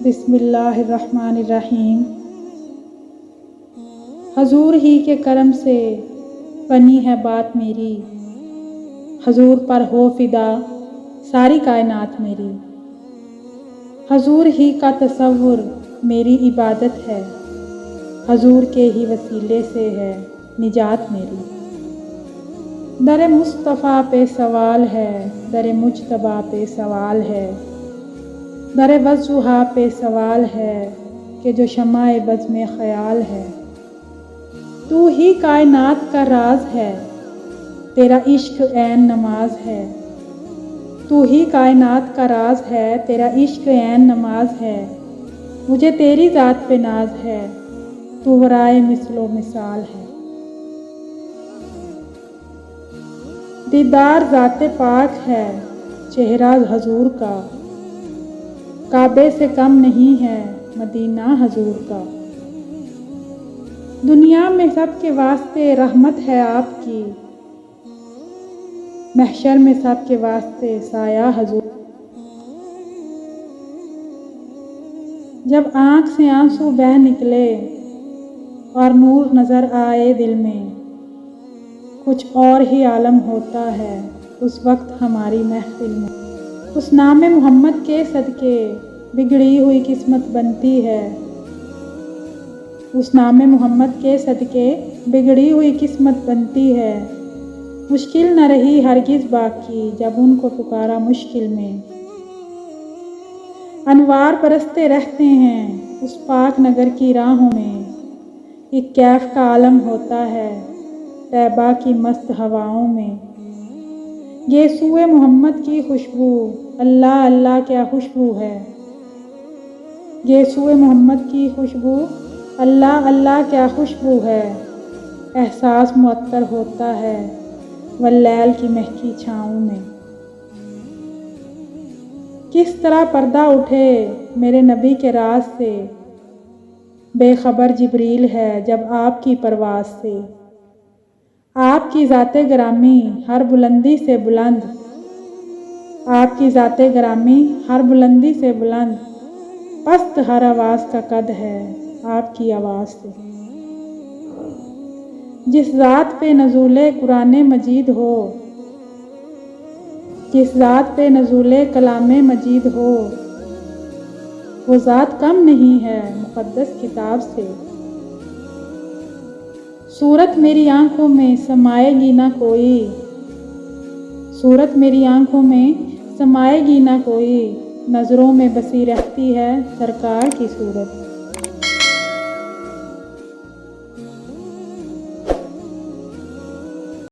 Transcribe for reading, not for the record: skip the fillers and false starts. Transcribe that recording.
بسم اللہ الرحمن الرحیم۔ حضور ہی کے کرم سے بنی ہے بات میری، حضور پر ہو فدا ساری کائنات میری۔ حضور ہی کا تصور میری عبادت ہے، حضور کے ہی وسیلے سے ہے نجات میری۔ در مصطفیٰ پہ سوال ہے، در مجتبیٰ پہ سوال ہے، در وضحیٰ پہ سوال ہے کہ جو شمع بزم خیال ہے۔ تو ہی کائنات کا راز ہے، تیرا عشق عین نماز ہے۔ تو ہی کائنات کا راز ہے، تیرا عشق عین نماز ہے۔ مجھے تیری ذات پہ ناز ہے، تو ورائے مثل و مثال ہے۔ دیدار ذات پاک ہے چہرہ حضور کا، کعبے سے کم نہیں ہے مدینہ حضور کا۔ دنیا میں سب کے واسطے رحمت ہے آپ کی، محشر میں سب کے واسطے سایہ حضور۔ جب آنکھ سے آنسو بہہ نکلے اور نور نظر آئے دل میں، کچھ اور ہی عالم ہوتا ہے اس وقت ہماری محفل میں۔ اس نام محمد کے صدقے بگڑی ہوئی قسمت بنتی ہے، اس نام محمد کے صدقے بگڑی ہوئی قسمت بنتی ہے۔ مشکل نہ رہی ہرگز باقی جب ان کو پکارا مشکل میں۔ انوار برستے رہتے ہیں اس پاک نگر کی راہوں میں، ایک کیف کا عالم ہوتا ہے طیبہ کی مست ہواؤں میں۔ یہ سوئے محمد کی خوشبو اللہ اللہ کیا خوشبو ہے، یہ سوئے محمد کی خوشبو اللہ اللہ کیا خوشبو ہے۔ احساس معطر ہوتا ہے واللیل کی مہکی چھاؤں میں۔ کس طرح پردہ اٹھے میرے نبی کے راز سے، بے خبر جبریل ہے جب آپ کی پرواز سے۔ آپ کی ذات گرامی ہر بلندی سے بلند، آپ کی ذات گرامی ہر بلندی سے بلند، پست ہر آواز کا قد ہے آپ کی آواز سے۔ جس ذات پہ نزول قرآن مجید ہو، جس ذات پہ نزول کلام مجید ہو، وہ ذات کم نہیں ہے مقدس کتاب سے۔ صورت میری آنکھوں میں سمائے گی نہ کوئی، صورت میری آنکھوں میں سمائے گی نہ کوئی، نظروں میں بسی رہتی ہے سرکار کی صورت۔